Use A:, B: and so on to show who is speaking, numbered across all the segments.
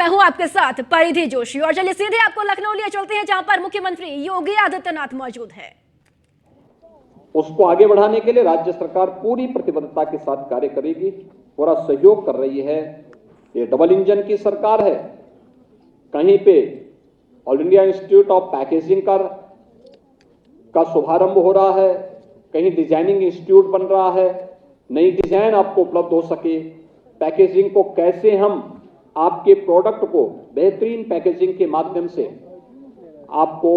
A: मैं हूं आपके साथ परिधि जोशी और चलिए सीधे आपको लखनऊ लिए चलते हैं, जहां पर मुख्यमंत्री योगी आदित्यनाथ मौजूद है।
B: उसको आगे बढ़ाने के लिए राज्य सरकार पूरी प्रतिबद्धता के साथ कार्य करेगी, पूरा सहयोग कर रही है। ये डबल इंजन की सरकार है। कहीं पे all India institute of packaging का शुभारंभ हो रहा है, कहीं डिजाइनिंग इंस्टीट्यूट बन रहा है, नई डिजाइन आपको उपलब्ध हो सके, पैकेजिंग को कैसे हम आपके प्रोडक्ट को बेहतरीन पैकेजिंग के माध्यम से आपको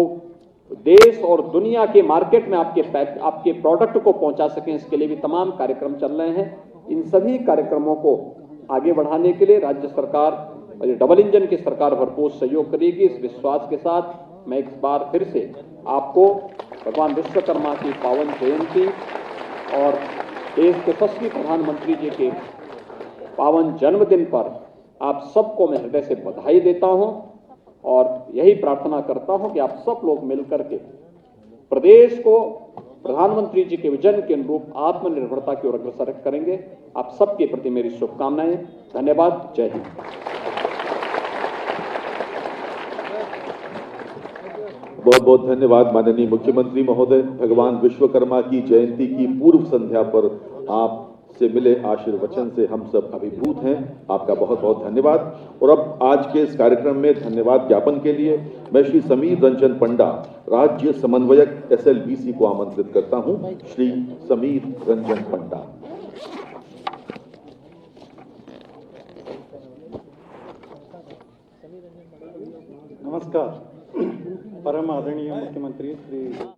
B: देश और दुनिया के मार्केट में आपके प्रोडक्ट को पहुंचा सकें, इसके लिए भी तमाम कार्यक्रम चल रहे हैं। इन सभी कार्यक्रमों को आगे बढ़ाने के लिए राज्य सरकार और डबल इंजन की सरकार भरपूर सहयोग करेगी। इस विश्वास के साथ मैं एक बार फिर से आपको भगवान विश्वकर्मा की पावन जयंती और देश के यशस्वी प्रधानमंत्री जी के पावन जन्मदिन पर आप सबको मैं हृदय से बधाई देता हूं और यही प्रार्थना करता हूं कि आप सब लोग मिलकर के प्रदेश को प्रधानमंत्री जी के विजन के अनुरूप आत्मनिर्भरता की ओर अग्रसर करेंगे। आप सबके प्रति मेरी शुभकामनाएं। धन्यवाद। जय हिंद।
C: बहुत बहुत धन्यवाद माननीय मुख्यमंत्री महोदय। भगवान विश्वकर्मा की जयंती की पूर्व संध्या पर आप से मिले आशीर्वचन से हम सब अभिभूत हैं। आपका बहुत बहुत धन्यवाद। और अब आज के इस कार्यक्रम में धन्यवाद ज्ञापन के लिए मैं श्री समीर रंजन पंडा, राज्य समन्वयक SLBC को आमंत्रित करता हूं। श्री समीर रंजन पंडा।
D: नमस्कार। परम आदरणीय मुख्यमंत्री श्री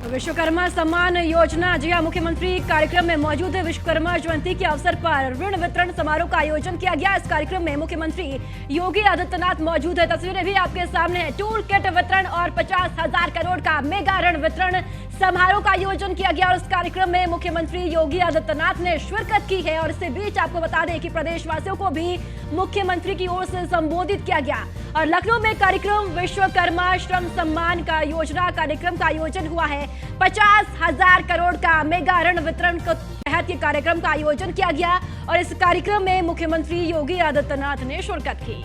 A: विश्वकर्मा सम्मान योजना, जी हां, मुख्यमंत्री कार्यक्रम में मौजूद है। विश्वकर्मा जयंती के अवसर पर ऋण वितरण समारोह का आयोजन किया गया। इस कार्यक्रम में मुख्यमंत्री योगी आदित्यनाथ मौजूद है। तस्वीरें भी आपके सामने हैं। टूल किट वितरण और 50,000 करोड़ का मेगा ऋण वितरण समारोह का आयोजन किया गया और इस कार्यक्रम में मुख्यमंत्री योगी आदित्यनाथ ने शिरकत की है। और इससे बीच आपको बता दें कि प्रदेशवासियों को भी मुख्यमंत्री की ओर से संबोधित किया गया और लखनऊ में कार्यक्रम विश्वकर्मा श्रम सम्मान का योजना कार्यक्रम का आयोजन हुआ है। 50,000 करोड़ का मेगा ऋण वितरण के तहत ये कार्यक्रम का आयोजन किया गया और इस कार्यक्रम में मुख्यमंत्री योगी आदित्यनाथ ने शिरकत की।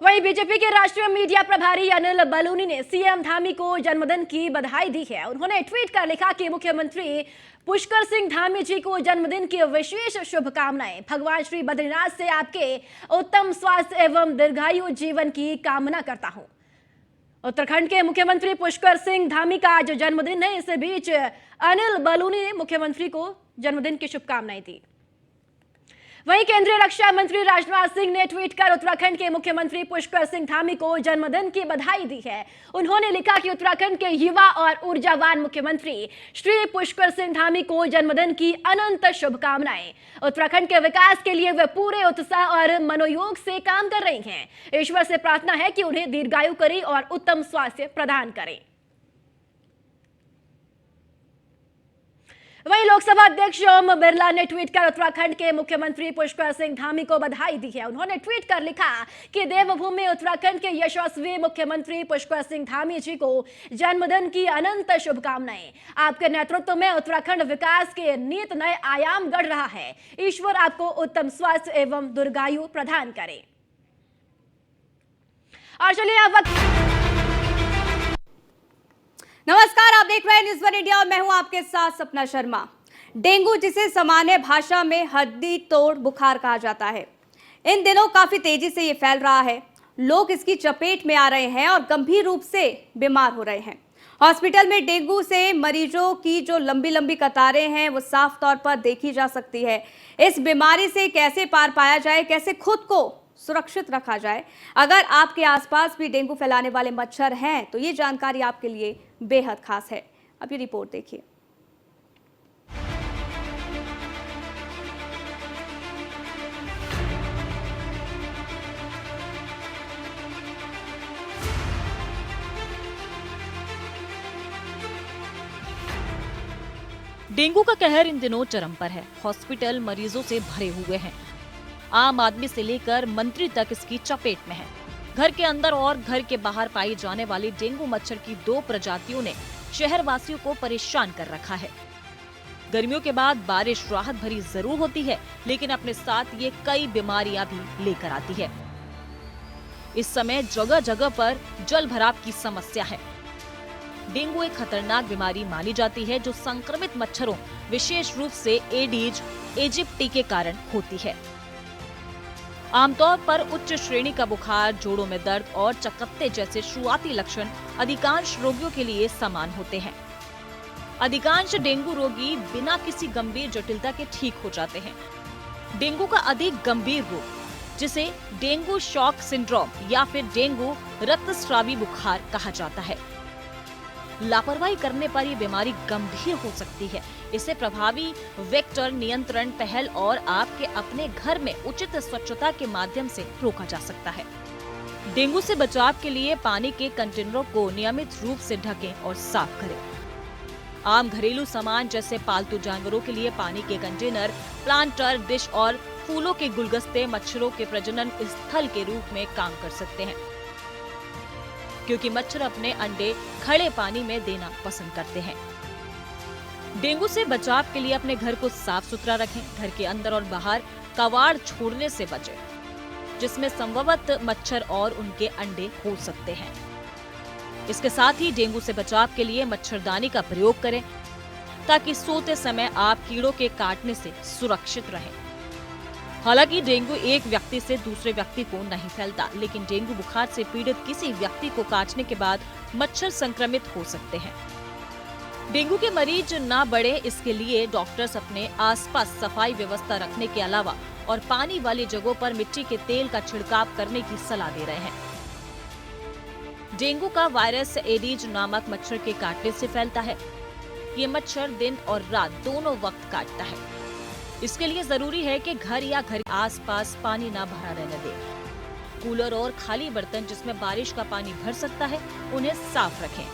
A: वहीं बीजेपी के राष्ट्रीय मीडिया प्रभारी अनिल बलूनी ने सीएम धामी को जन्मदिन की बधाई दी है। उन्होंने ट्वीट कर लिखा कि मुख्यमंत्री पुष्कर सिंह धामी जी को जन्मदिन की विशेष शुभकामनाएं। भगवान श्री बद्रीनाथ से आपके उत्तम स्वास्थ्य एवं दीर्घायु जीवन की कामना करता हूं। उत्तराखंड के मुख्यमंत्री पुष्कर सिंह धामी का आज जन्मदिन है। इस बीच अनिल बलूनी ने मुख्यमंत्री को जन्मदिन की शुभकामनाएं दी। वहीं केंद्रीय रक्षा मंत्री राजनाथ सिंह ने ट्वीट कर उत्तराखंड के मुख्यमंत्री पुष्कर सिंह धामी को जन्मदिन की बधाई दी है। उन्होंने लिखा कि उत्तराखंड के युवा और ऊर्जावान मुख्यमंत्री श्री पुष्कर सिंह धामी को जन्मदिन की अनंत शुभकामनाएं। उत्तराखंड के विकास के लिए वे पूरे उत्साह और मनोयोग से काम कर रही हैं। ईश्वर से प्रार्थना है कि उन्हें दीर्घायु करे और उत्तम स्वास्थ्य प्रदान करें। वहीं लोकसभा अध्यक्ष ओम बिरला ने ट्वीट कर उत्तराखंड के मुख्यमंत्री पुष्कर सिंह धामी को बधाई दी है। उन्होंने ट्वीट कर लिखा कि देवभूमि उत्तराखंड के यशस्वी मुख्यमंत्री पुष्कर सिंह धामी जी को जन्मदिन की अनंत शुभकामनाएं। आपके नेतृत्व में उत्तराखंड विकास के नित नए आयाम गढ़ रहा है। ईश्वर आपको उत्तम स्वास्थ्य एवं दीर्घायु प्रदान करे। और चलिए अब
E: नमस्कार, आप देख रहे हैं न्यूज़ 1 इंडिया और मैं हूं आपके साथ सपना शर्मा। डेंगू, जिसे सामान्य भाषा में हड्डी तोड़ बुखार कहा जाता है, इन दिनों काफी तेजी से ये फैल रहा है। लोग इसकी चपेट में आ रहे हैं और गंभीर रूप से बीमार हो रहे हैं। हॉस्पिटल में डेंगू से मरीजों की जो लंबी लंबी कतारें हैं वो साफ तौर पर देखी जा सकती है। इस बीमारी से कैसे पार पाया जाए, कैसे खुद को सुरक्षित रखा जाए, अगर आपके आसपास भी डेंगू फैलाने वाले मच्छर हैं तो ये जानकारी आपके लिए बेहद खास है। अब ये रिपोर्ट देखिए।
F: डेंगू का कहर इन दिनों चरम पर है। हॉस्पिटल मरीजों से भरे हुए हैं। आम आदमी से लेकर मंत्री तक इसकी चपेट में है। घर के अंदर और घर के बाहर पाई जाने वाली डेंगू मच्छर की 2 प्रजातियों ने शहर वासियों को परेशान कर रखा है। गर्मियों के बाद बारिश राहत भरी जरूर होती है, लेकिन अपने साथ ये कई बीमारियां भी लेकर आती है। इस समय जगह जगह पर जल भराव की समस्या है। डेंगू एक खतरनाक बीमारी मानी जाती है जो संक्रमित मच्छरों, विशेष रूप से एडीज इजिप्टी के कारण होती है। आमतौर पर उच्च श्रेणी का बुखार, जोड़ों में दर्द और चकत्ते जैसे शुरुआती लक्षण अधिकांश रोगियों के लिए समान होते हैं। अधिकांश डेंगू रोगी बिना किसी गंभीर जटिलता के ठीक हो जाते हैं। डेंगू का अधिक गंभीर रूप, जिसे डेंगू शॉक सिंड्रोम या फिर डेंगू रक्तस्रावी बुखार कहा जाता है। लापरवाही करने पर यह बीमारी गंभीर हो सकती है। इसे प्रभावी वेक्टर नियंत्रण पहल और आपके अपने घर में उचित स्वच्छता के माध्यम से रोका जा सकता है। डेंगू से बचाव के लिए पानी के कंटेनरों को नियमित रूप से ढकें और साफ करें। आम घरेलू सामान जैसे पालतू जानवरों के लिए पानी के कंटेनर, प्लांटर, डिश और फूलों के गुलदस्ते मच्छरों के प्रजनन स्थल के रूप में काम कर सकते हैं, क्योंकि मच्छर अपने अंडे खड़े पानी में देना पसंद करते हैं। डेंगू से बचाव के लिए अपने घर को साफ सुथरा रखें। घर के अंदर और बाहर कबाड़ छोड़ने से बचें, जिसमें संभवतः मच्छर और उनके अंडे हो सकते हैं। इसके साथ ही डेंगू से बचाव के लिए मच्छरदानी का प्रयोग करें, ताकि सोते समय आप कीड़ों के काटने से सुरक्षित रहें। हालांकि डेंगू एक व्यक्ति से दूसरे व्यक्ति को नहीं फैलता, लेकिन डेंगू बुखार से पीड़ित किसी व्यक्ति को काटने के बाद मच्छर संक्रमित हो सकते हैं। डेंगू के मरीज ना बढ़े, इसके लिए डॉक्टर्स अपने आसपास सफाई व्यवस्था रखने के अलावा और पानी वाली जगहों पर मिट्टी के तेल का छिड़काव करने की सलाह दे रहे हैं। डेंगू का वायरस एडीज नामक मच्छर के काटने से फैलता है। ये मच्छर दिन और रात दोनों वक्त काटता है। इसके लिए जरूरी है कि घर या घर आसपास पानी ना भरा रहने दें। कूलर और खाली बर्तन जिसमें बारिश का पानी भर सकता है, उन्हें साफ रखें।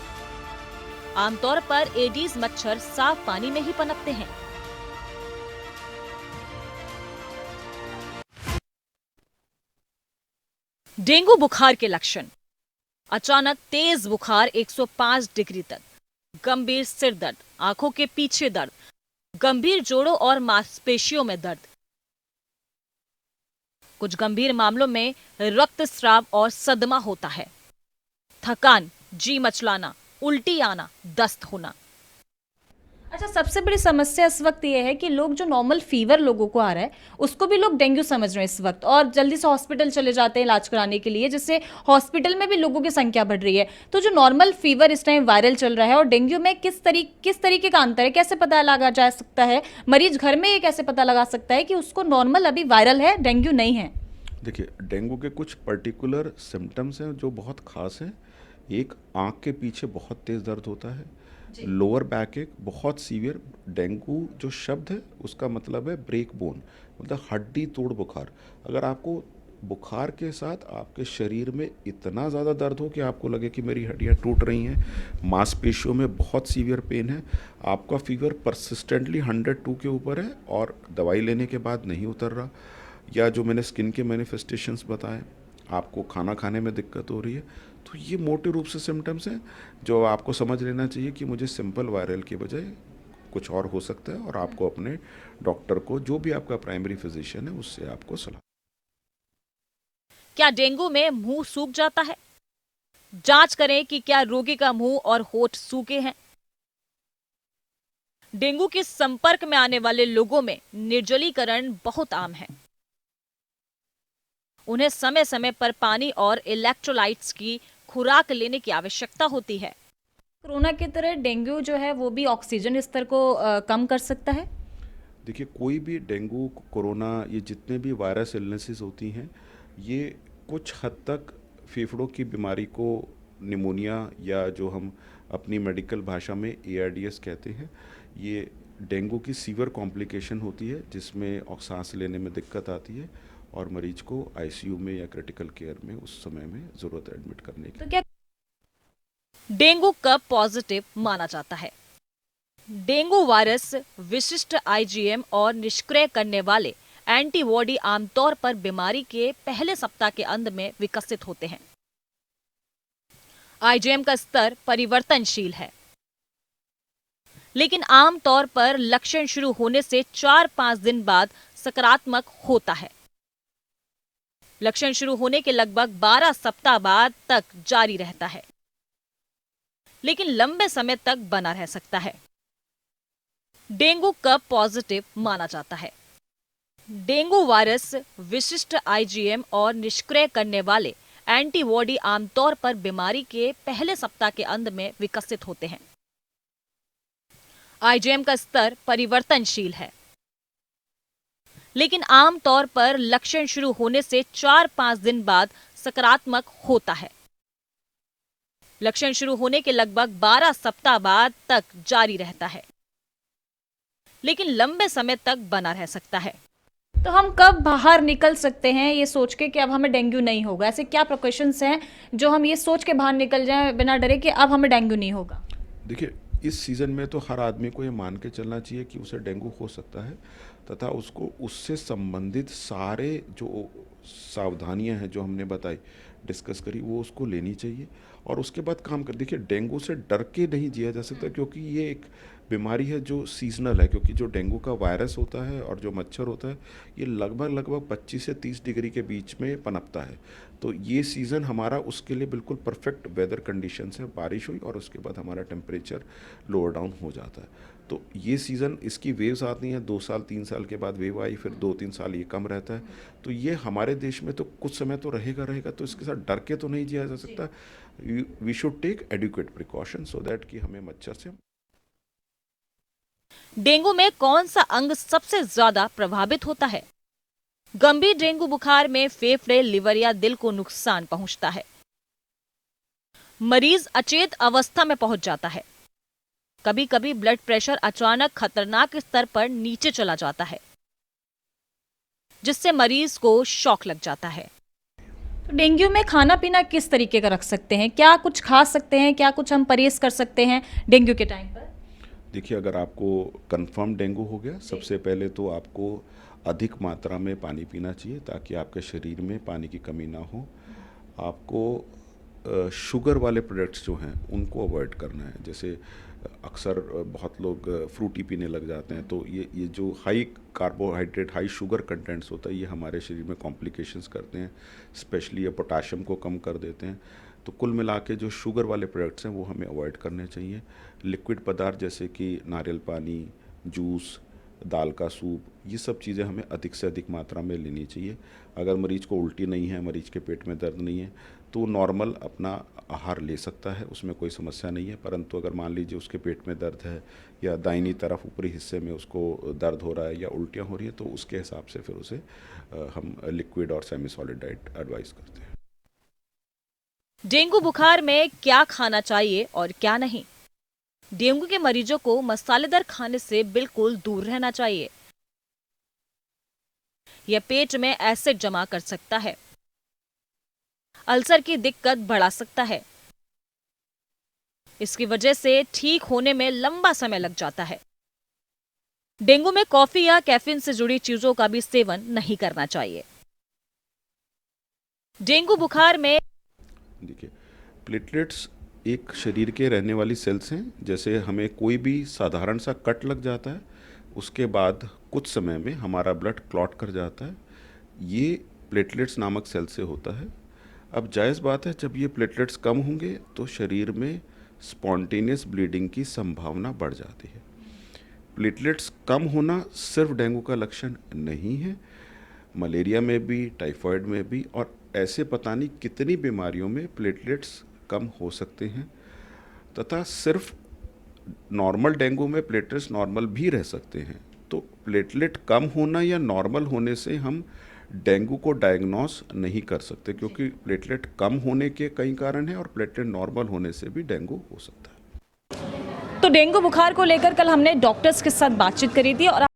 F: आमतौर पर एडीज मच्छर साफ पानी में ही पनपते हैं। डेंगू बुखार के लक्षण: अचानक तेज बुखार 105 डिग्री तक, गंभीर सिर दर्द, आंखों के पीछे दर्द, गंभीर जोड़ों और मांसपेशियों में दर्द। कुछ गंभीर मामलों में रक्तस्राव और सदमा होता है। थकान, जी मचलाना, उल्टी आना, दस्त होना।
E: अच्छा, सबसे बड़ी समस्या इस वक्त ये है कि लोग जो नॉर्मल फीवर लोगों को आ रहा है उसको भी लोग डेंगू समझ रहे हैं इस वक्त, और जल्दी से हॉस्पिटल चले जाते हैं इलाज कराने के लिए, जिससे हॉस्पिटल में भी लोगों की संख्या बढ़ रही है। तो जो नॉर्मल फीवर इस टाइम वायरल चल रहा है और डेंगू में किस तरीके का अंतर है, कैसे पता लगा जा सकता है? मरीज घर में ये कैसे पता लगा सकता है कि उसको नॉर्मल अभी वायरल है, डेंगू नहीं है?
C: देखिए, डेंगू के कुछ पर्टिकुलर सिम्टम्स हैं जो बहुत खास हैं। एक, आँख के पीछे बहुत तेज़ दर्द होता है। लोअर बैक एक बहुत सीवियर। डेंगू जो शब्द है उसका मतलब है ब्रेक बोन, मतलब हड्डी तोड़ बुखार। अगर आपको बुखार के साथ आपके शरीर में इतना ज़्यादा दर्द हो कि आपको लगे कि मेरी हड्डियाँ टूट रही हैं, मांसपेशियों में बहुत सीवियर पेन है, आपका फीवर परसिस्टेंटली 102 के ऊपर है और दवाई लेने के बाद नहीं उतर रहा, या जो मैंने स्किन के मैनिफेस्टेशंस बताए, आपको खाना खाने में दिक्कत हो रही है, तो ये मोटे रूप से सिम्टम्स हैं जो आपको समझ लेना चाहिए कि मुझे सिंपल वायरल के बजाय कुछ और हो सकता है, और आपको अपने डॉक्टर को, जो भी आपका प्राइमरी फिजिशियन है, उससे आपको सलाह।
F: क्या डेंगू में मुंह सूख जाता है? जांच करें कि क्या रोगी का मुंह और होठ सूखे हैं। डेंगू के संपर्क में आने वाले लोगों में निर्जलीकरण बहुत आम है। उन्हें समय समय पर पानी और इलेक्ट्रोलाइट्स की खुराक लेने की आवश्यकता होती है।
E: कोरोना की तरह डेंगू जो है वो भी ऑक्सीजन स्तर को कम कर सकता है?
C: देखिए, कोई भी डेंगू, कोरोना, ये जितने भी वायरस इलनेसेस होती हैं, ये कुछ हद तक फेफड़ों की बीमारी को, निमोनिया या जो हम अपनी मेडिकल भाषा में ARDS कहते हैं, ये डेंगू की सीवियर कॉम्प्लिकेशन होती है जिसमें सांस लेने में दिक्कत आती है और मरीज को ICU में या क्रिटिकल केयर में उस समय में ज़रूरत एडमिट करने की।
F: तो क्या डेंगू कब पॉजिटिव माना जाता है? डेंगू वायरस विशिष्ट IgM और निष्क्रिय करने वाले एंटीबॉडी आमतौर पर बीमारी के पहले सप्ताह के अंत में विकसित होते हैं। IgM का स्तर परिवर्तनशील है। लेकिन आम तौर पर लक्षण शुरू होने से 4-5 दिन बाद सकारात्मक होता है। लक्षण शुरू होने के लगभग 12 सप्ताह बाद तक जारी रहता है, लेकिन लंबे समय तक बना रह सकता है। डेंगू कब पॉजिटिव माना जाता है? डेंगू वायरस विशिष्ट आईजीएम और निष्क्रिय करने वाले एंटीबॉडी आमतौर पर बीमारी के पहले सप्ताह के अंत में विकसित होते हैं। आईजीएम का स्तर परिवर्तनशील है, लेकिन आमतौर पर लक्षण शुरू होने से 4-5 दिन बाद सकारात्मक होता है। लक्षण शुरू होने के लगभग 12 सप्ताह बाद तक जारी रहता है, लेकिन लंबे समय तक बना रह सकता है।
E: तो हम कब बाहर निकल सकते हैं ये सोच के कि अब हमें डेंगू नहीं होगा? ऐसे क्या प्रिकॉशंस हैं जो हम ये सोच के बाहर निकल जाएं बिना डरे कि अब हमें डेंगू नहीं होगा?
G: देखिए, इस सीज़न में तो हर आदमी को ये मान के चलना चाहिए कि उसे डेंगू हो सकता है, तथा उसको उससे संबंधित सारे जो सावधानियां हैं जो हमने बताई, डिस्कस करी, वो उसको लेनी चाहिए और उसके बाद काम कर। देखिए, डेंगू से डर के नहीं जिया जा सकता, क्योंकि ये एक बीमारी है जो सीजनल है, क्योंकि जो डेंगू का वायरस होता है और जो मच्छर होता है ये लगभग 25 से 30 डिग्री के बीच में पनपता है। तो ये सीज़न हमारा उसके लिए बिल्कुल परफेक्ट वेदर कंडीशंस है। बारिश हुई और उसके बाद हमारा टेम्परेचर लोअर डाउन हो जाता है। तो ये सीज़न, इसकी वेव्स आती हैं, 2 साल 3 साल के बाद वेव आई, फिर 2-3 साल ये कम रहता है। तो ये हमारे देश में तो कुछ समय तो रहेगा, तो इसके साथ डर के तो नहीं जिया जा सकता। We should take adequate precaution so that कि हमें मच्छर से।
F: डेंगू में कौन सा अंग सबसे ज्यादा प्रभावित होता है? गंभीर डेंगू बुखार में फेफड़े, लिवर या दिल को नुकसान पहुंचता है। मरीज अचेत अवस्था में पहुंच जाता है। कभी कभी ब्लड प्रेशर अचानक खतरनाक स्तर पर नीचे चला जाता है, जिससे मरीज को शॉक लग जाता है।
E: तो डेंगू में खाना पीना किस तरीके का रख सकते हैं? क्या कुछ खा सकते हैं? क्या कुछ हम परहेज कर सकते हैं डेंगू के टाइम पर?
G: देखिए, अगर आपको कंफर्म डेंगू हो गया, सबसे पहले तो आपको अधिक मात्रा में पानी पीना चाहिए ताकि आपके शरीर में पानी की कमी ना हो। आपको शुगर वाले प्रोडक्ट्स जो हैं उनको अवॉइड करना है। जैसे अक्सर बहुत लोग फ्रूटी पीने लग जाते हैं, तो ये जो high carbohydrate, high sugar contents होता है, ये हमारे शरीर में कॉम्प्लिकेशंस करते हैं, स्पेशली ये पोटाशियम को कम कर देते हैं। तो कुल मिला के जो शुगर वाले प्रोडक्ट्स हैं वो हमें अवॉइड करने चाहिए। लिक्विड पदार्थ जैसे कि नारियल पानी, जूस, दाल का सूप, ये सब चीज़ें हमें अधिक से अधिक मात्रा में लेनी चाहिए। अगर मरीज को उल्टी नहीं है, मरीज के पेट में दर्द नहीं है, तो नॉर्मल अपना आहार ले सकता है, उसमें कोई समस्या नहीं है। परंतु अगर मान लीजिए उसके पेट में दर्द है या दाहिनी तरफ ऊपरी हिस्से में उसको दर्द हो रहा है या उल्टियाँ हो रही हैं, तो उसके हिसाब से फिर उसे हम लिक्विड और सेमी सॉलिड डाइट एडवाइस करते हैं।
F: डेंगू बुखार में क्या खाना चाहिए और क्या नहीं? डेंगू के मरीजों को मसालेदार खाने से बिल्कुल दूर रहना चाहिए। यह पेट में एसिड जमा कर सकता है, अल्सर की दिक्कत बढ़ा सकता है। इसकी वजह से ठीक होने में लंबा समय लग जाता है। डेंगू में कॉफी या कैफीन से जुड़ी चीजों का भी सेवन नहीं करना चाहिए। डेंगू बुखार में
G: देखिए, प्लेटलेट्स एक शरीर के रहने वाली सेल्स हैं। जैसे हमें कोई भी साधारण सा कट लग जाता है, उसके बाद कुछ समय में हमारा ब्लड क्लॉट कर जाता है, ये प्लेटलेट्स नामक सेल से होता है। अब जायज़ बात है, जब ये प्लेटलेट्स कम होंगे तो शरीर में स्पॉन्टेनियस ब्लीडिंग की संभावना बढ़ जाती है। प्लेटलेट्स कम होना सिर्फ डेंगू का लक्षण नहीं है, मलेरिया में भी, टाइफाइड में भी, और ऐसे पता नहीं कितनी बीमारियों में प्लेटलेट्स कम हो सकते हैं। तथा सिर्फ नॉर्मल डेंगू में प्लेटलेट्स नॉर्मल भी रह सकते हैं। तो प्लेटलेट कम होना या नॉर्मल होने से हम डेंगू को डायग्नोस नहीं कर सकते, क्योंकि प्लेटलेट कम होने के कई कारण हैं और प्लेटलेट नॉर्मल होने से भी डेंगू हो सकता है।
E: तो डेंगू बुखार को लेकर कल हमने डॉक्टर्स के साथ बातचीत करी थी और